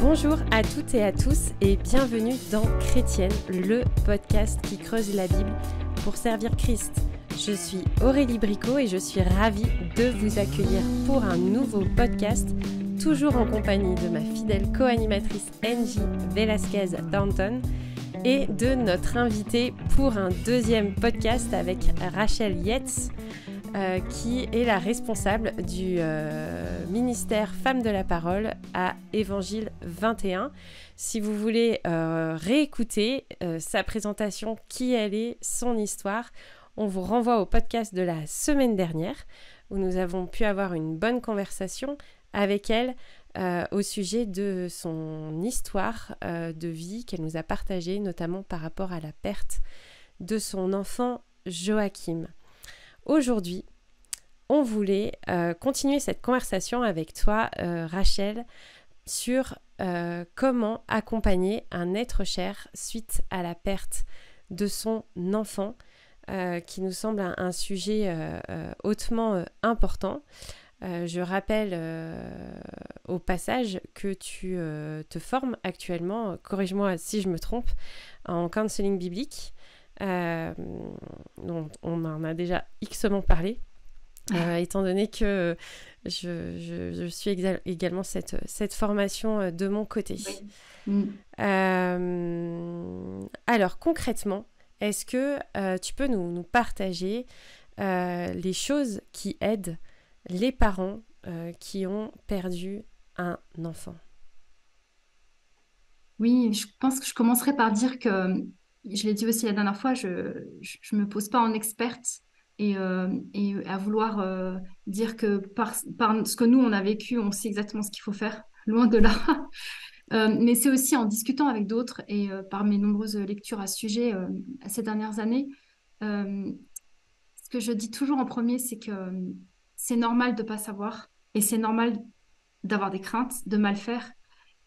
Bonjour à toutes et à tous et bienvenue dans Chrétienne, le podcast qui creuse la Bible pour servir Christ. Je suis Aurélie Bricot et je suis ravie de vous accueillir pour un nouveau podcast, toujours en compagnie de ma fidèle co-animatrice Angie Velasquez-Thornton et de notre invitée pour un deuxième podcast avec Rachel Yates, qui est la responsable du ministère Femmes de la Parole à Évangile 21. Si vous voulez réécouter sa présentation, qui elle est, son histoire, on vous renvoie au podcast de la semaine dernière où nous avons pu avoir une bonne conversation avec elle au sujet de son histoire de vie qu'elle nous a partagée, notamment par rapport à la perte de son enfant Joachim. Aujourd'hui, on voulait continuer cette conversation avec toi, Rachel, sur comment accompagner un être cher suite à la perte de son enfant, qui nous semble un sujet hautement important. Je rappelle au passage que tu te formes actuellement, corrige-moi si je me trompe, en counseling biblique. Dont on en a déjà x-ment parlé, étant donné que je suis également cette formation de mon côté. Oui. Alors concrètement, est-ce que tu peux nous partager les choses qui aident les parents qui ont perdu un enfant? Oui, je pense que je commencerai par dire que, je l'ai dit aussi la dernière fois, je me pose pas en experte et à vouloir dire que par ce que nous, on a vécu, on sait exactement ce qu'il faut faire, loin de là. Mais c'est aussi en discutant avec d'autres et par mes nombreuses lectures à ce sujet ces dernières années, euh, ce que je dis toujours en premier, c'est que c'est normal de pas savoir et c'est normal d'avoir des craintes, de mal faire.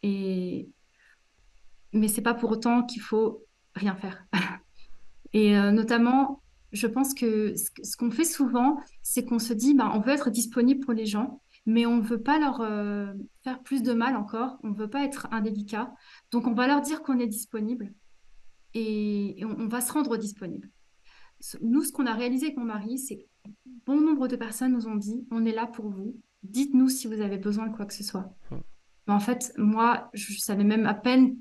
Et mais c'est pas pour autant qu'il faut rien faire. Et notamment, je pense que ce qu'on fait souvent, c'est qu'on se dit, bah, on veut être disponible pour les gens, mais on ne veut pas leur faire plus de mal encore, on ne veut pas être indélicat. Donc, on va leur dire qu'on est disponible et on va se rendre disponible. Nous, ce qu'on a réalisé avec mon mari, c'est que bon nombre de personnes nous ont dit, on est là pour vous, dites-nous si vous avez besoin de quoi que ce soit. Mais en fait, moi, je savais même à peine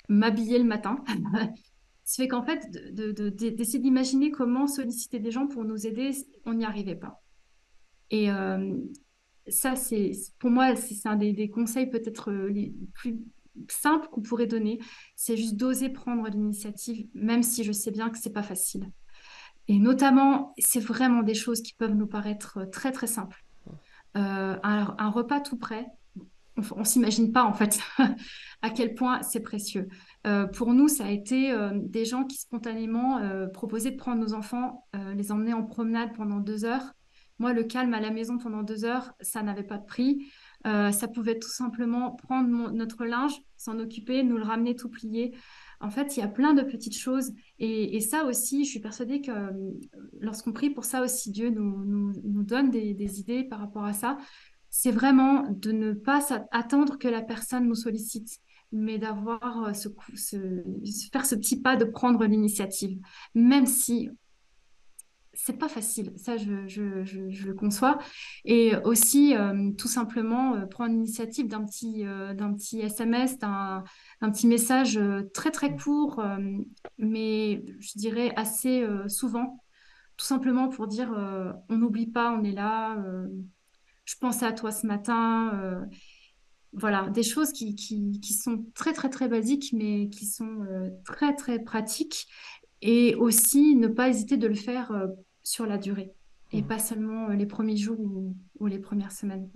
m'habiller le matin. Ça fait qu'en fait, d'essayer d'imaginer comment solliciter des gens pour nous aider, on n'y arrivait pas. Et ça, pour moi, c'est un des conseils peut-être les plus simples qu'on pourrait donner. C'est juste d'oser prendre l'initiative, même si je sais bien que c'est pas facile. Et notamment, c'est vraiment des choses qui peuvent nous paraître très, très simples. Un repas tout prêt, on ne s'imagine pas en fait à quel point c'est précieux. Pour nous, ça a été des gens qui spontanément proposaient de prendre nos enfants, les emmener en promenade pendant 2 heures. Moi, le calme à la maison pendant 2 heures, ça n'avait pas de prix. Ça pouvait tout simplement prendre notre linge, s'en occuper, nous le ramener tout plié. En fait, il y a plein de petites choses. Et ça aussi, je suis persuadée que lorsqu'on prie pour ça aussi, Dieu nous donne des idées par rapport à ça. C'est vraiment de ne pas attendre que la personne nous sollicite, mais d'avoir faire ce petit pas de prendre l'initiative, même si c'est pas facile. Ça, je le conçois. Et aussi, tout simplement, prendre l'initiative d'un petit SMS, d'un petit message très, très court, mais je dirais assez souvent, tout simplement pour dire on n'oublie pas, on est là. Je pensais à toi ce matin. Voilà, des choses qui sont très, très, très basiques, mais qui sont très, très pratiques. Et aussi, ne pas hésiter de le faire sur la durée et pas seulement les premiers jours ou les premières semaines.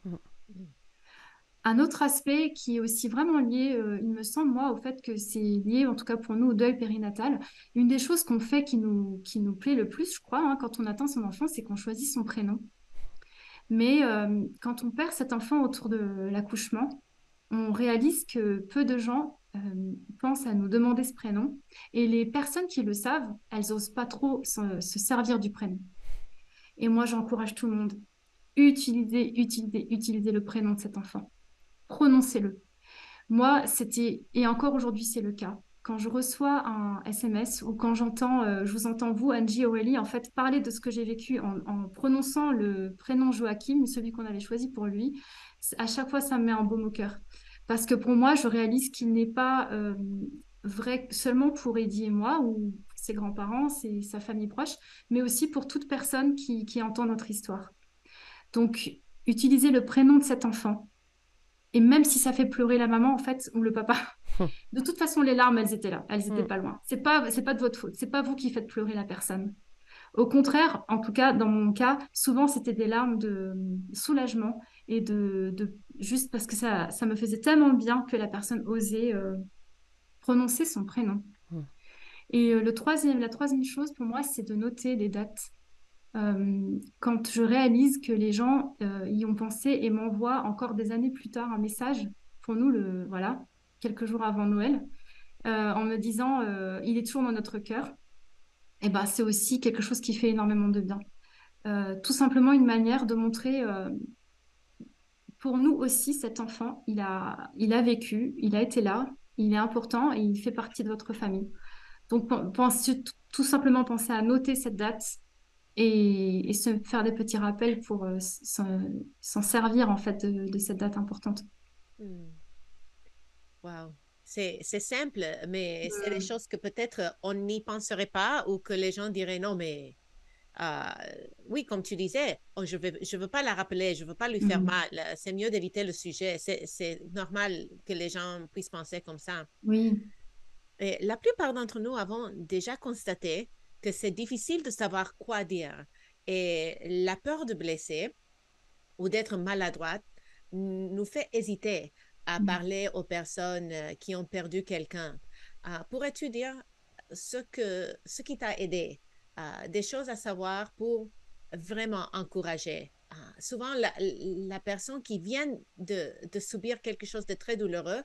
Un autre aspect qui est aussi vraiment lié, il me semble, moi, au fait que c'est lié, en tout cas pour nous, au deuil périnatal. Une des choses qu'on fait qui nous plaît le plus, je crois, hein, quand on attend son enfant, c'est qu'on choisit son prénom. Mais quand on perd cet enfant autour de l'accouchement, on réalise que peu de gens pensent à nous demander ce prénom. Et les personnes qui le savent, elles n'osent pas trop se servir du prénom. Et moi, j'encourage tout le monde. Utilisez le prénom de cet enfant. Prononcez-le. Moi, c'était, et encore aujourd'hui, c'est le cas. Quand je reçois un SMS ou quand je vous entends, vous, Angie, Aurélie, en fait, parler de ce que j'ai vécu en prononçant le prénom Joachim, celui qu'on avait choisi pour lui, à chaque fois, ça me met un baume au cœur. Parce que pour moi, je réalise qu'il n'est pas vrai seulement pour Eddie et moi, ou ses grands-parents, sa famille proche, mais aussi pour toute personne qui entend notre histoire. Donc, utiliser le prénom de cet enfant, et même si ça fait pleurer la maman, en fait, ou le papa, de toute façon, les larmes, elles étaient là, elles étaient Mm. pas loin. C'est pas de votre faute, c'est pas vous qui faites pleurer la personne. Au contraire, en tout cas, dans mon cas, souvent, c'était des larmes de soulagement et juste parce que ça me faisait tellement bien que la personne osait prononcer son prénom. Mm. Et la troisième chose pour moi, c'est de noter des dates. Quand je réalise que les gens y ont pensé et m'envoient encore des années plus tard un message pour nous, voilà, quelques jours avant Noël, en me disant il est toujours dans notre cœur, et ben, c'est aussi quelque chose qui fait énormément de bien. Tout simplement une manière de montrer pour nous aussi cet enfant, il a vécu, il a été là, il est important et il fait partie de votre famille. Donc tout simplement penser à noter cette date et se faire des petits rappels pour s'en servir en fait de cette date importante. Hmm. Wow. C'est simple, mais c'est des Mm. choses que peut-être on n'y penserait pas ou que les gens diraient non, mais euh, oui, comme tu disais, oh, je veux pas la rappeler, je veux pas lui faire Mm. mal. C'est mieux d'éviter le sujet. C'est normal que les gens puissent penser comme ça. Oui, Et la plupart d'entre nous avons déjà constaté que c'est difficile de savoir quoi dire. Et la peur de blesser ou d'être maladroite nous fait hésiter à mm. parler aux personnes qui ont perdu quelqu'un. Pourrais-tu dire ce qui t'a aidé, des choses à savoir pour vraiment encourager? Souvent, la personne qui vient de subir quelque chose de très douloureux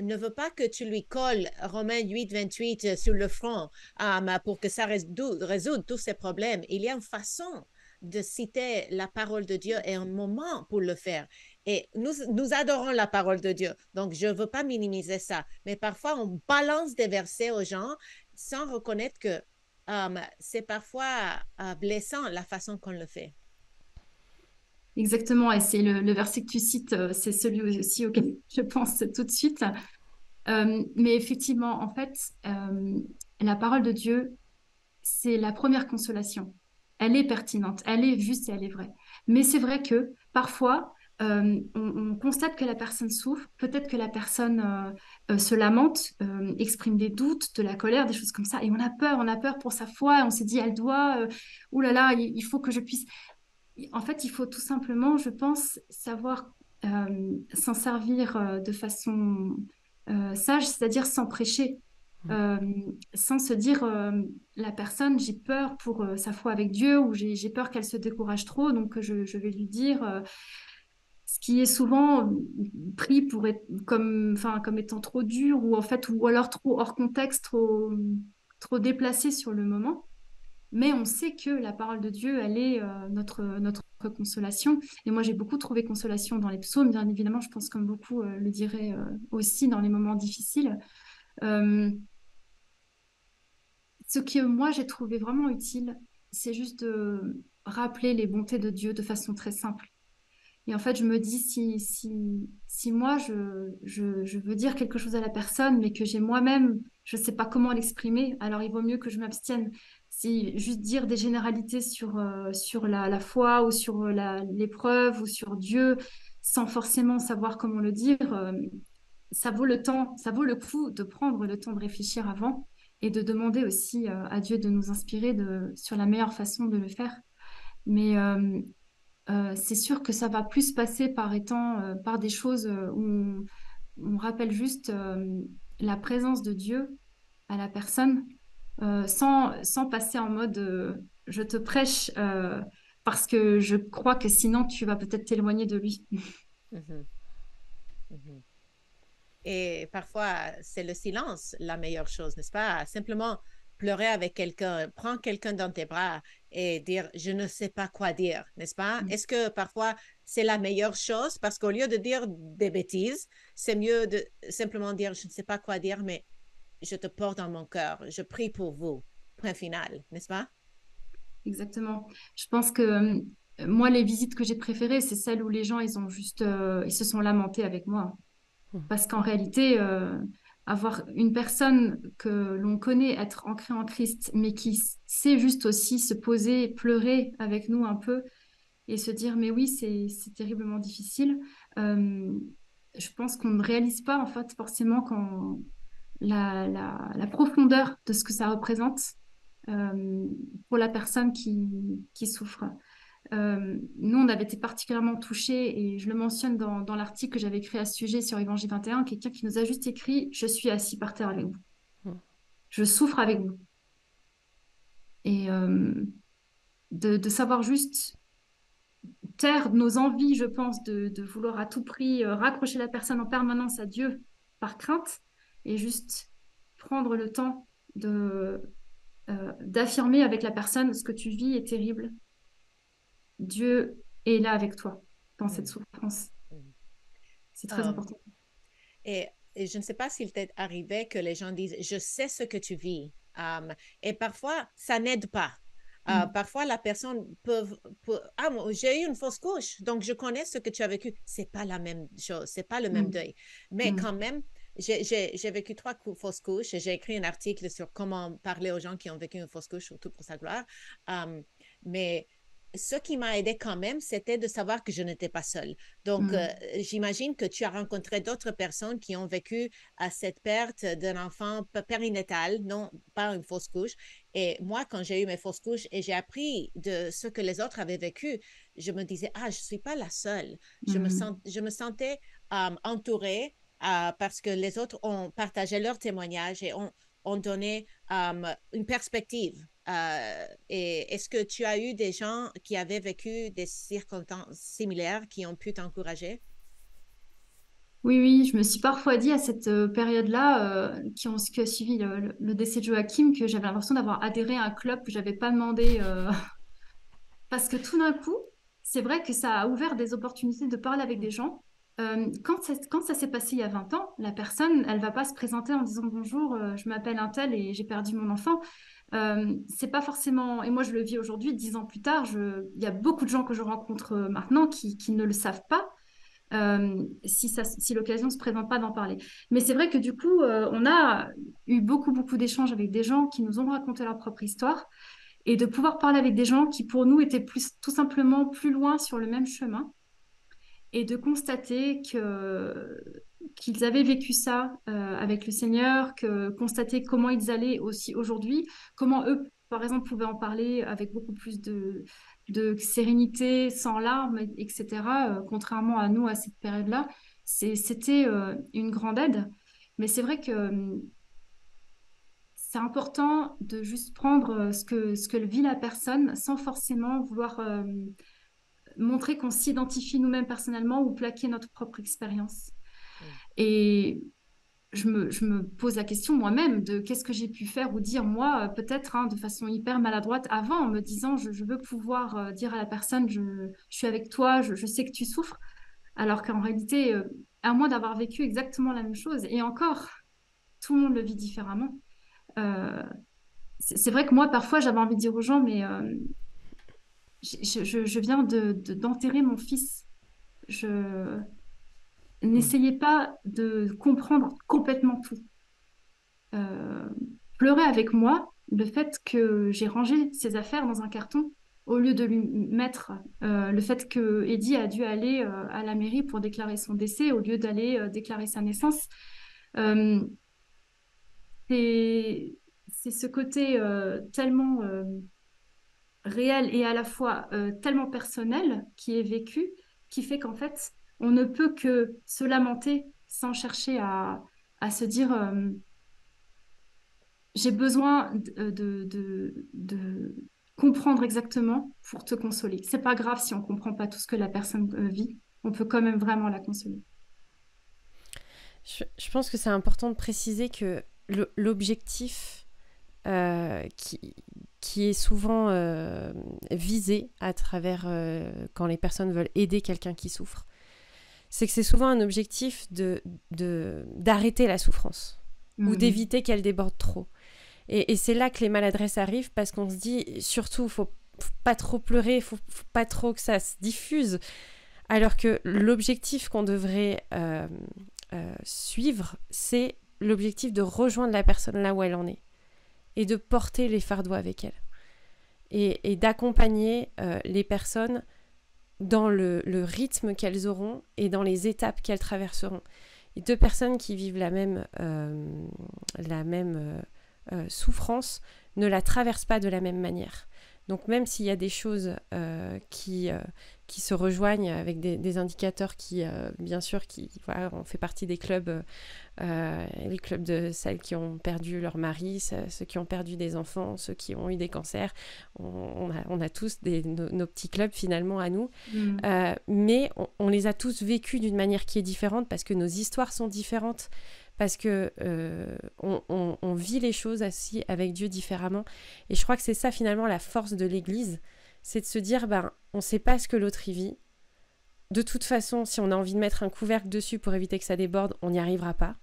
ne veut pas que tu lui colles Romains 8, 28 sur le front pour que ça résoudre tous ses problèmes. Il y a une façon de citer la parole de Dieu et un moment pour le faire. Et nous adorons la parole de Dieu. Donc, je ne veux pas minimiser ça. Mais parfois, on balance des versets aux gens sans reconnaître que c'est parfois blessant la façon qu'on le fait. Exactement. Et c'est le verset que tu cites, c'est celui aussi auquel je pense tout de suite. Mais effectivement, en fait, la parole de Dieu, c'est la première consolation. Elle est pertinente, elle est juste et elle est vraie. Mais c'est vrai que parfois, on constate que la personne souffre, peut-être que la personne se lamente, exprime des doutes, de la colère, des choses comme ça, et on a peur pour sa foi, et on se dit, elle doit, ouh là là, il faut que je puisse. En fait, il faut tout simplement, je pense, savoir s'en servir de façon sage, c'est-à-dire sans prêcher, Mm. euh, sans se dire la personne, j'ai peur pour sa foi avec Dieu ou j'ai peur qu'elle se décourage trop, donc je vais lui dire ce qui est souvent pris pour être comme étant trop dur ou en fait ou alors trop hors contexte, trop déplacé sur le moment. Mais on sait que la parole de Dieu, elle est notre consolation. Et moi, j'ai beaucoup trouvé consolation dans les psaumes, bien évidemment, je pense comme beaucoup le diraient aussi dans les moments difficiles. Euh, Ce que moi, j'ai trouvé vraiment utile, c'est juste de rappeler les bontés de Dieu de façon très simple. Et en fait, je me dis, si moi, je veux dire quelque chose à la personne, mais que j'ai moi-même, je ne sais pas comment l'exprimer, alors il vaut mieux que je m'abstienne. Si juste dire des généralités sur la foi ou sur l'épreuve ou sur Dieu, sans forcément savoir comment le dire, ça vaut le temps, ça vaut le coup de prendre le temps de réfléchir avant et de demander aussi à Dieu de nous inspirer sur la meilleure façon de le faire. Mais c'est sûr que ça va plus passer par des choses où on rappelle juste la présence de Dieu à la personne, sans passer en mode je te prêche parce que je crois que sinon tu vas peut-être t'éloigner de lui. Mhm, mhm. Et parfois, c'est le silence la meilleure chose, n'est-ce pas? Simplement pleurer avec quelqu'un, prends quelqu'un dans tes bras et dire, je ne sais pas quoi dire, n'est-ce pas? Est-ce que parfois c'est la meilleure chose? Parce qu'au lieu de dire des bêtises, c'est mieux de simplement dire, je ne sais pas quoi dire, mais je te porte dans mon cœur, je prie pour vous. Point final, n'est-ce pas? Exactement. Je pense que moi, les visites que j'ai préférées, c'est celles où les gens, ils se sont lamentés avec moi. Parce qu'en réalité, avoir une personne que l'on connaît être ancrée en Christ, mais qui sait juste aussi se poser, pleurer avec nous un peu et se dire, mais oui, c'est terriblement difficile. Euh, je pense qu'on ne réalise pas, en fait, forcément, quand la profondeur de ce que ça représente euh, pour la personne qui souffre. Nous, on avait été particulièrement touchés, et je le mentionne dans l'article que j'avais écrit à ce sujet sur Évangile 21, quelqu'un qui nous a juste écrit: Je suis assis par terre avec vous. Je souffre avec vous. Et de savoir juste taire nos envies, je pense, de vouloir à tout prix raccrocher la personne en permanence à Dieu par crainte, et juste prendre le temps d'affirmer avec la personne: ce que tu vis est terrible. Dieu est là avec toi dans cette Mm. souffrance. Mm. C'est très Um, important. et je ne sais pas s'il t'est arrivé que les gens disent, je sais ce que tu vis. Et parfois, ça n'aide pas. Mm. Parfois, la personne peut ah, moi, j'ai eu une fausse couche, donc je connais ce que tu as vécu. C'est pas la même chose, c'est pas le même Mm. deuil. Mais Mm. quand même, j'ai vécu fausses couches et j'ai écrit un article sur comment parler aux gens qui ont vécu une fausse couche, surtout pour sa gloire. Mais ce qui m'a aidé quand même, c'était de savoir que je n'étais pas seule. Donc, Mm. j'imagine que tu as rencontré d'autres personnes qui ont vécu cette perte d'un enfant périnatal, non pas une fausse couche. Et moi, quand j'ai eu mes fausses couches et j'ai appris de ce que les autres avaient vécu, je me disais, ah, je ne suis pas la seule. Mm. Je me sentais entourée parce que les autres ont partagé leurs témoignages et ont donné une perspective. Et est-ce que tu as eu des gens qui avaient vécu des circonstances similaires qui ont pu t'encourager? Oui, oui, je me suis parfois dit à cette période-là, qui a suivi le décès de Joachim, que j'avais l'impression d'avoir adhéré à un club que j'avais pas demandé, parce que tout d'un coup, c'est vrai que ça a ouvert des opportunités de parler avec des gens. Quand ça s'est passé il y a 20 ans, la personne, elle va pas se présenter en disant: Bonjour, je m'appelle un tel et j'ai perdu mon enfant. C'est pas forcément. Et moi, je le vis aujourd'hui, 10 ans plus tard. Il y a beaucoup de gens que je rencontre maintenant qui ne le savent pas, si l'occasion se présente pas d'en parler. Mais c'est vrai que du coup, on a eu beaucoup, beaucoup d'échanges avec des gens qui nous ont raconté leur propre histoire, et de pouvoir parler avec des gens qui, pour nous, étaient tout simplement plus loin sur le même chemin, et de constater qu'ils avaient vécu ça avec le Seigneur, constater comment ils allaient aussi aujourd'hui, comment eux, par exemple, pouvaient en parler avec beaucoup plus de sérénité, sans larmes, etc., contrairement à nous à cette période-là. C'était une grande aide. Mais c'est vrai que c'est important de juste prendre ce que vit la personne, sans forcément vouloir montrer qu'on s'identifie nous-mêmes personnellement ou plaquer notre propre expérience. Mm. Et je me pose la question moi-même de qu'est-ce que j'ai pu faire ou dire moi, peut-être de façon hyper maladroite avant, en me disant: je veux pouvoir dire à la personne: je suis avec toi, je sais que tu souffres, alors qu'en réalité, à moins d'avoir vécu exactement la même chose, et encore, tout le monde le vit différemment. Euh, c'est vrai que moi, parfois, j'avais envie de dire aux gens: mais je viens d'enterrer mon fils. Je N'essayez pas de comprendre complètement tout. Euh, Pleurez avec moi le fait que j'ai rangé ses affaires dans un carton au lieu de lui mettre le fait que Eddie a dû aller à la mairie pour déclarer son décès au lieu d'aller déclarer sa naissance. Euh, c'est c'est ce côté tellement réel et à la fois tellement personnel qui est vécu, qui fait qu'en fait, on ne peut que se lamenter sans chercher à se dire: j'ai besoin de comprendre exactement pour te consoler. C'est pas grave si on comprend pas tout ce que la personne vit, on peut quand même vraiment la consoler. Je pense que c'est important de préciser que l'objectif qui est souvent visé à travers quand les personnes veulent aider quelqu'un qui souffre, c'est que c'est souvent un objectif d'arrêter la souffrance ou d'éviter qu'elle déborde trop. Et c'est là que les maladresses arrivent, parce qu'on se dit, surtout, faut pas trop pleurer, faut pas trop que ça se diffuse, alors que l'objectif qu'on devrait suivre, c'est l'objectif de rejoindre la personne là où elle en est et de porter les fardeaux avec elle et d'accompagner les personnes dans le rythme qu'elles auront et dans les étapes qu'elles traverseront. Et deux personnes qui vivent la même souffrance ne la traversent pas de la même manière. Donc même s'il y a des choses qui se rejoignent avec des indicateurs qui, bien sûr, voilà, on fait partie des clubs, les clubs de celles qui ont perdu leur mari, ceux qui ont perdu des enfants, ceux qui ont eu des cancers. On a tous nos petits clubs finalement à nous. Mais on les a tous vécus d'une manière qui est différente, parce que nos histoires sont différentes, parce que on vit les choses aussi avec Dieu différemment. Et je crois que c'est ça finalement la force de l'Église, c'est de se dire, on ne sait pas ce que l'autre y vit. De toute façon, si on a envie de mettre un couvercle dessus pour éviter que ça déborde, on n'y arrivera pas.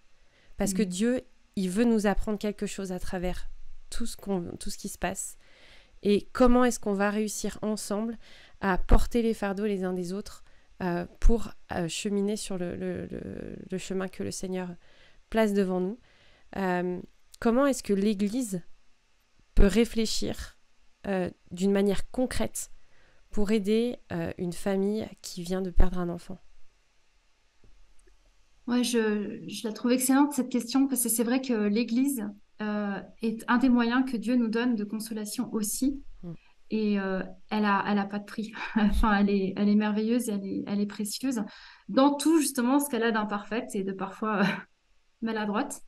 Parce que Dieu, il veut nous apprendre quelque chose à travers tout ce qui se passe. Et comment est-ce qu'on va réussir ensemble à porter les fardeaux les uns des autres pour cheminer sur le chemin que le Seigneur place devant nous. Comment est-ce que l'Église peut réfléchir d'une manière concrète pour aider une famille qui vient de perdre un enfant? Ouais, je la trouve excellente cette question, parce que c'est vrai que l'Église est un des moyens que Dieu nous donne de consolation aussi. Et elle a pas de prix. Enfin, elle est merveilleuse et elle est précieuse dans tout justement ce qu'elle a d'imparfaite et de parfois maladroite.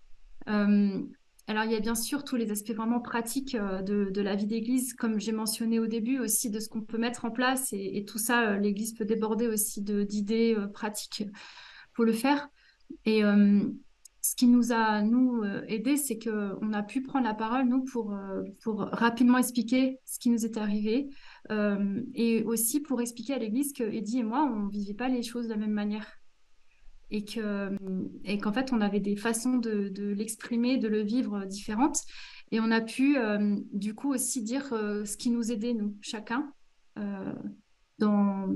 Alors, il y a bien sûr tous les aspects vraiment pratiques de la vie d'église, comme j'ai mentionné au début aussi, de ce qu'on peut mettre en place. Et tout ça, l'église peut déborder aussi d'idées pratiques pour le faire. Et ce qui nous a, nous, aidés, c'est qu'on a pu prendre la parole, nous, pour rapidement expliquer ce qui nous est arrivé. Et aussi pour expliquer à l'église que Eddie et moi, on ne vivait pas les choses de la même manière. Et qu'en fait, on avait des façons de l'exprimer, de le vivre différentes. Et on a pu, du coup, aussi dire ce qui nous aidait, nous, chacun. Euh, dans,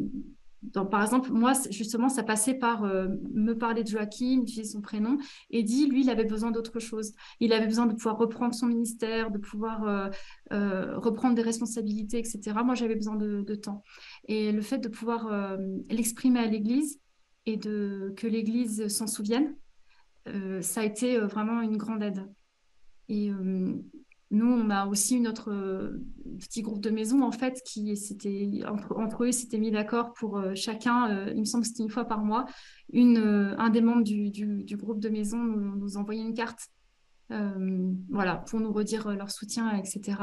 par exemple, moi, justement, ça passait par me parler de Joachim, utiliser son prénom. Et dit, lui, il avait besoin d'autre chose. Il avait besoin de pouvoir reprendre son ministère, de pouvoir reprendre des responsabilités, etc. Moi, j'avais besoin de temps. Et le fait de pouvoir l'exprimer à l'Église et que l'Église s'en souvienne, ça a été vraiment une grande aide. Et nous, on a aussi notre petit groupe de maison, en fait, qui s'était, entre eux, s'était mis d'accord pour chacun, il me semble que c'était une fois par mois, un des membres du groupe de maison nous envoyait une carte, voilà, pour nous redire leur soutien, etc.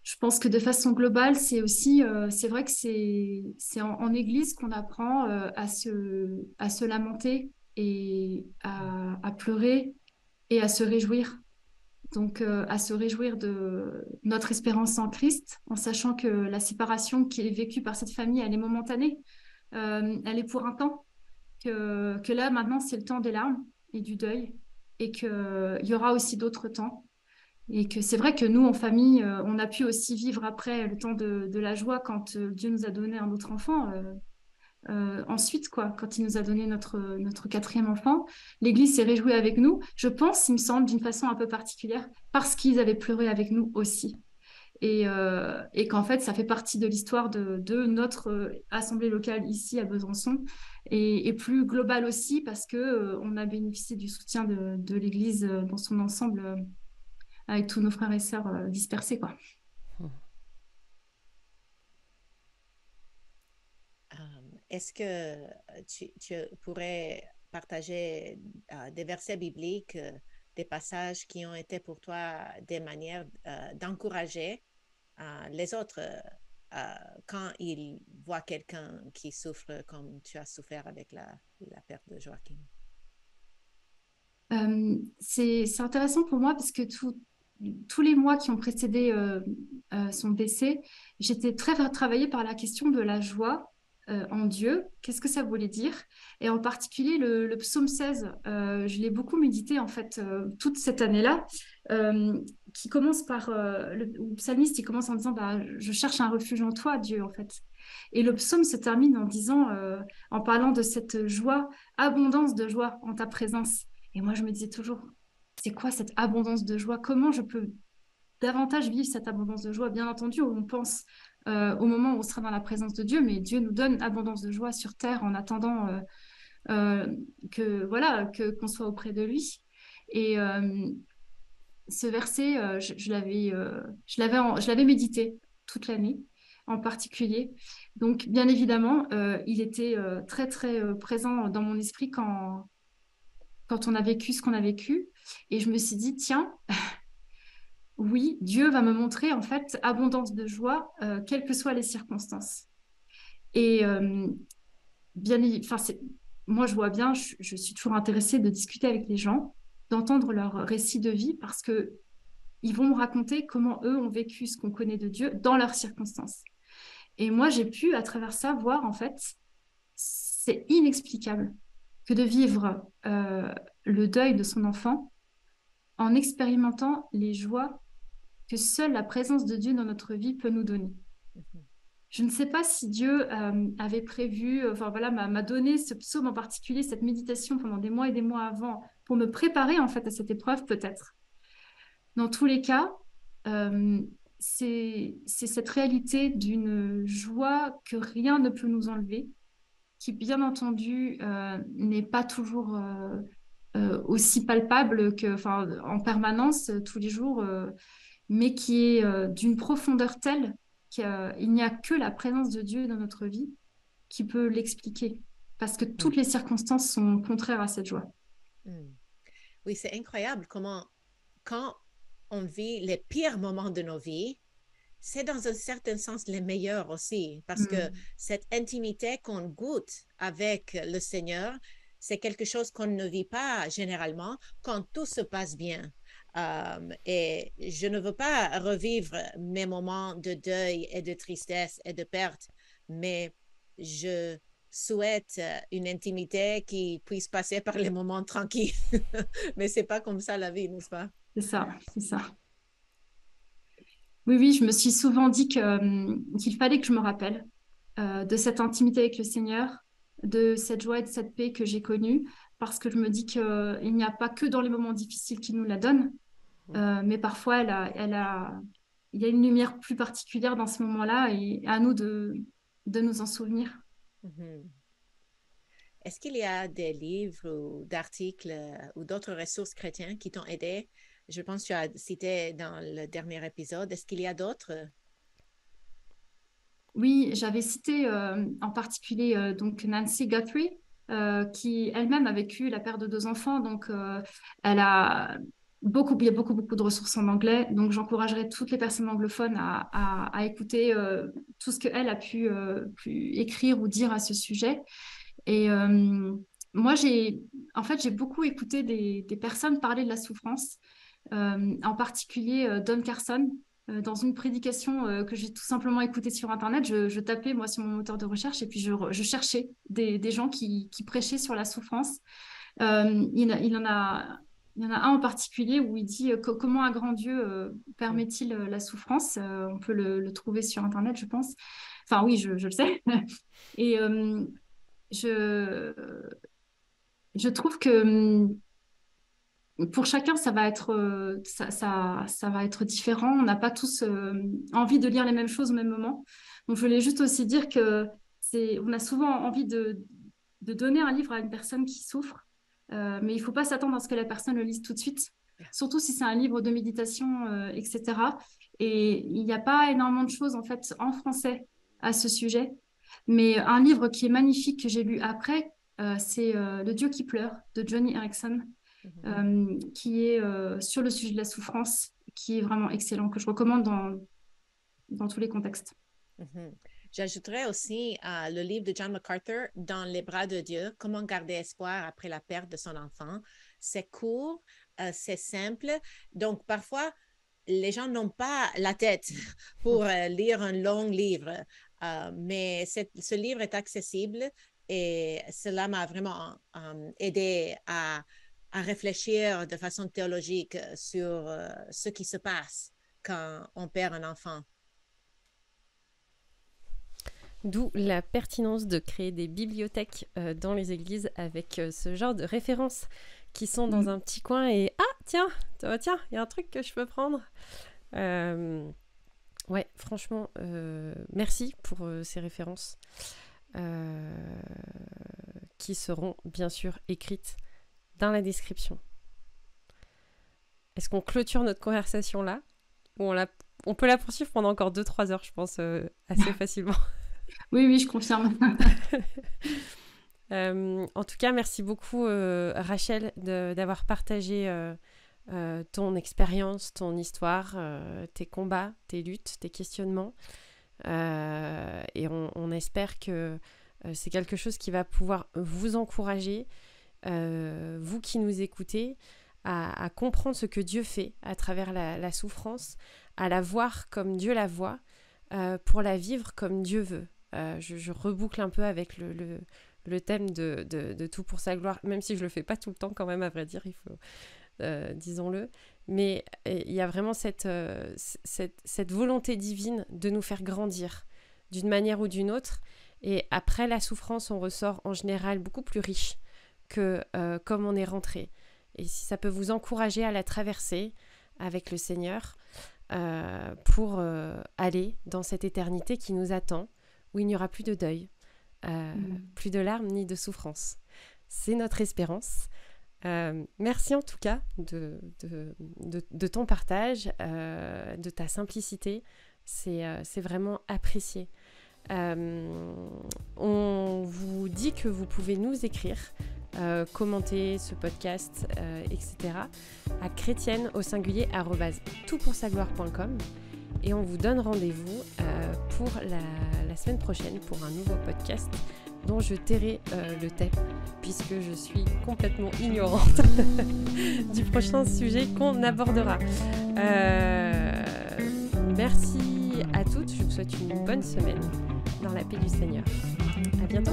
Je pense que de façon globale, c'est aussi, c'est vrai que c'est en église qu'on apprend à se lamenter et à pleurer et à se réjouir. Donc, à se réjouir de notre espérance en Christ, en sachant que la séparation qui est vécue par cette famille, elle est momentanée, elle est pour un temps, que là, maintenant, c'est le temps des larmes et du deuil, et qu'il y aura aussi d'autres temps. Et que c'est vrai que nous, en famille, on a pu aussi vivre après le temps de la joie quand Dieu nous a donné un autre enfant. Ensuite, quoi, quand il nous a donné notre quatrième enfant, l'Église s'est réjouie avec nous, je pense, il me semble, d'une façon un peu particulière, parce qu'ils avaient pleuré avec nous aussi. Et qu'en fait, ça fait partie de l'histoire de notre assemblée locale ici à Besançon, et plus globale aussi, parce que on a bénéficié du soutien de l'Église dans son ensemble, avec tous nos frères et sœurs dispersés, quoi. Est-ce que tu pourrais partager des versets bibliques, des passages qui ont été pour toi des manières d'encourager les autres quand ils voient quelqu'un qui souffre comme tu as souffert avec la perte de Joachim? C'est intéressant pour moi parce que tous les mois qui ont précédé son décès, j'étais très travaillée par la question de la joie en Dieu. Qu'est-ce que ça voulait dire? Et en particulier le psaume 16, je l'ai beaucoup médité en fait toute cette année-là, qui commence par où le psalmiste il commence en disant bah, je cherche un refuge en toi, Dieu en fait. Et le psaume se termine en disant, en parlant de cette joie, abondance de joie en ta présence. Et moi, je me disais toujours, c'est quoi cette abondance de joie? Comment je peux davantage vivre cette abondance de joie? Bien entendu, on pense au moment où on sera dans la présence de Dieu, mais Dieu nous donne abondance de joie sur terre en attendant que voilà qu'on soit auprès de lui. Et ce verset, je l'avais médité toute l'année, en particulier. Donc, bien évidemment, il était très très présent dans mon esprit quand on a vécu ce qu'on a vécu. Et je me suis dit, tiens, oui, Dieu va me montrer en fait abondance de joie, quelles que soient les circonstances. Et enfin, moi, je vois bien, je suis toujours intéressée de discuter avec les gens, d'entendre leur récit de vie, parce que ils vont me raconter comment eux ont vécu ce qu'on connaît de Dieu dans leurs circonstances. Et moi, j'ai pu, à travers ça, voir en fait, c'est inexplicable que de vivre le deuil de son enfant en expérimentant les joies que seule la présence de Dieu dans notre vie peut nous donner. Je ne sais pas si Dieu avait prévu, enfin voilà, m'a donné ce psaume en particulier, cette méditation pendant des mois et des mois avant, pour me préparer en fait à cette épreuve peut-être. Dans tous les cas, euh, c'est cette réalité d'une joie que rien ne peut nous enlever, qui bien entendu n'est pas toujours aussi palpable que, enfin, en permanence, tous les jours, mais qui est d'une profondeur telle qu'il n'y a que la présence de Dieu dans notre vie qui peut l'expliquer, parce que toutes les circonstances sont contraires à cette joie. Oui, c'est incroyable comment, quand on vit les pires moments de nos vies, c'est dans un certain sens les meilleurs aussi, parce que cette intimité qu'on goûte avec le Seigneur, c'est quelque chose qu'on ne vit pas généralement quand tout se passe bien. Et je ne veux pas revivre mes moments de deuil et de tristesse et de perte, mais je souhaite une intimité qui puisse passer par les moments tranquilles. Mais c'est pas comme ça la vie, n'est-ce pas? C'est ça, c'est ça. Oui, oui, je me suis souvent dit qu'il fallait que je me rappelle de cette intimité avec le Seigneur, de cette joie et de cette paix que j'ai connue, parce que je me dis qu'il n'y a pas que dans les moments difficiles qu'il nous la donne, mais parfois il y a une lumière plus particulière dans ce moment-là et à nous de nous en souvenir. Est-ce qu'il y a des livres ou d'articles ou d'autres ressources chrétiennes qui t'ont aidé? Je pense que tu as cité dans le dernier épisode. Est-ce qu'il y a d'autres? Oui, j'avais cité en particulier donc Nancy Guthrie, qui elle-même a vécu la perte de deux enfants. Donc, elle a il y a beaucoup, beaucoup de ressources en anglais. Donc, j'encouragerais toutes les personnes anglophones à écouter tout ce qu'elle a pu écrire ou dire à ce sujet. Et moi, en fait, j'ai beaucoup écouté des personnes parler de la souffrance, en particulier Don Carson. Dans une prédication que j'ai tout simplement écoutée sur Internet, je tapais moi sur mon moteur de recherche et puis je cherchais des gens qui prêchaient sur la souffrance. Il y en a un en particulier où il dit comment un grand Dieu permet-il la souffrance. On peut le trouver sur Internet, je pense. Enfin oui, je le sais. Et je, je trouve que pour chacun, ça va être différent. On n'a pas tous envie de lire les mêmes choses au même moment. Donc, je voulais juste aussi dire que on a souvent envie de donner un livre à une personne qui souffre, mais il ne faut pas s'attendre à ce que la personne le lise tout de suite, surtout si c'est un livre de méditation, etc. Et il n'y a pas énormément de choses en fait en français à ce sujet. Mais un livre qui est magnifique que j'ai lu après, c'est Le Dieu qui pleure de Johnny Erickson, qui est sur le sujet de la souffrance, qui est vraiment excellent, que je recommande dans tous les contextes. J'ajouterais aussi le livre de John MacArthur, Dans les bras de Dieu, Comment garder espoir après la perte de son enfant. c'est court, c'est simple. Donc, parfois, les gens n'ont pas la tête pour lire un long livre, mais ce livre est accessible et cela m'a vraiment aidé à réfléchir de façon théologique sur ce qui se passe quand on perd un enfant. D'où la pertinence de créer des bibliothèques dans les églises avec ce genre de références qui sont dans un petit coin et « Ah, tiens, il y a un truc que je peux prendre !» Ouais, franchement, merci pour ces références qui seront bien sûr écrites dans la description. Est-ce qu'on clôture notre conversation là ou on peut la poursuivre pendant encore 2-3 heures, je pense, assez facilement. Oui, je confirme. En tout cas, merci beaucoup Rachel d'avoir partagé ton expérience, ton histoire, tes combats, tes luttes, tes questionnements. Et on espère que c'est quelque chose qui va pouvoir vous encourager, vous qui nous écoutez, à comprendre ce que Dieu fait à travers la souffrance, à la voir comme Dieu la voit, pour la vivre comme Dieu veut. Je reboucle un peu avec le thème de tout pour sa gloire, même si je le fais pas tout le temps quand même, à vrai dire, il faut, disons-le. Mais il y a vraiment cette volonté divine de nous faire grandir d'une manière ou d'une autre. Et après la souffrance, on ressort en général beaucoup plus riche que comme on est rentré. Et si ça peut vous encourager à la traverser avec le Seigneur pour aller dans cette éternité qui nous attend, où il n'y aura plus de deuil, plus de larmes ni de souffrance. C'est notre espérance. Merci en tout cas de ton partage, de ta simplicité. C'est vraiment apprécié. On vous dit que vous pouvez nous écrire, commenter ce podcast, etc. à chrétienne au singulier @toutpoursagloire.com. Et on vous donne rendez-vous pour la semaine prochaine pour un nouveau podcast dont je tairai le thème puisque je suis complètement ignorante du prochain sujet qu'on abordera. Merci à toutes, je vous souhaite une bonne semaine dans la paix du Seigneur. À bientôt.